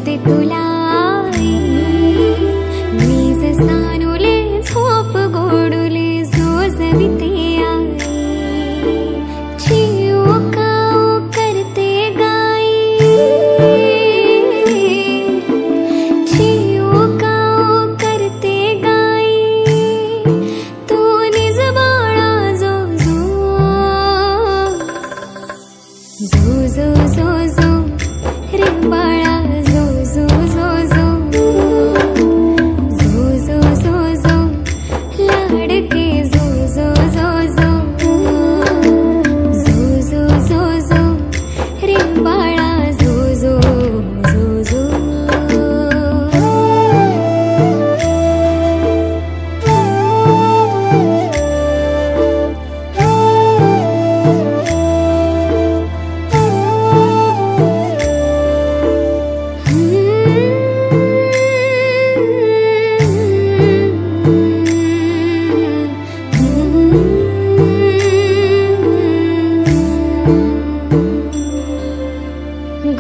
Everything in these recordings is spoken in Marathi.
झोपविते तुला आई, मी जसानुले झोप गोडुले जोजविते आई, चिवकाव करते गाई, चिवकाव करते गाई, तू निज बाळा जो जो जो जो जो रे बाळा जो जो जो जो जो जो जो जो लाडके जो जो जो जो जो जो जो जो रे बाळा जो जो जो जो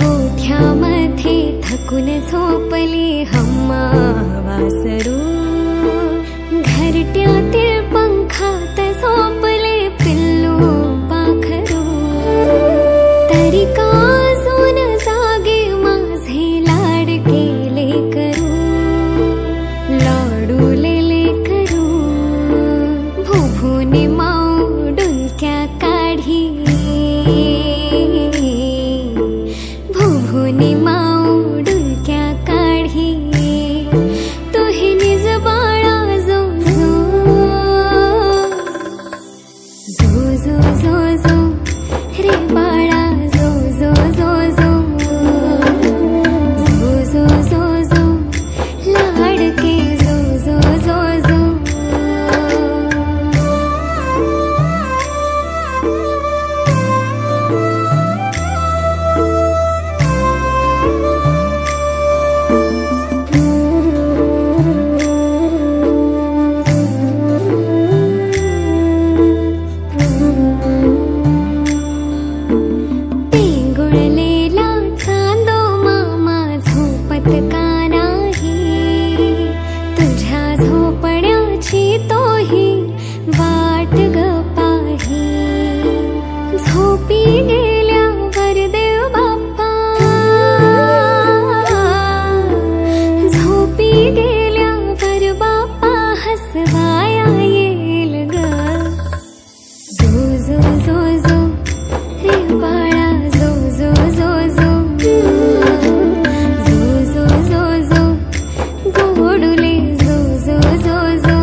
गोठ्यामध्ये थकून झोपली हम्मा वासरू, घरट्यातील पंखात झोपले पिल्लू पाखरू, तरी का अजून जागे माझे लाडके लेकरू, लाडूले लेकरू, भुभुनी माऊ डुलक्या काढी, भुभुनी माऊ डुलक्या काढी, तुही निज बाळा जो जो जो जो जो रे बाळा जो जो जो जो जो जो जो जो लाडके जो जो जो जो पेंगुळलेला चांदो मामा झोपत का नाही, तुझ्या झोपण्याची तोही वाट ग पाही, झोपी गेल्यावर देव बाप्पा, झोपी गेल्यावर बाप्पा हसवाया येईल ग, जो जो जो जो रे बाळा जो जो जो जो जो जो जो जो गोडुले जो जो जो जो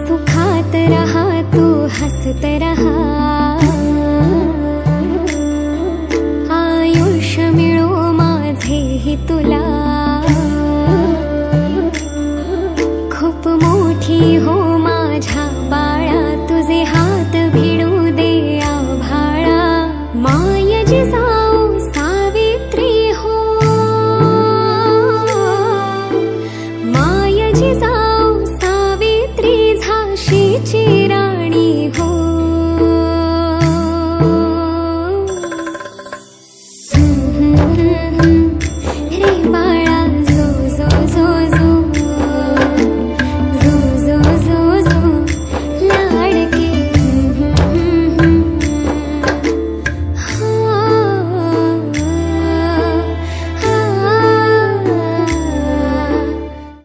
सुखात रहा तू हसत रहा, आयुष्य मिळो माझेही तुला,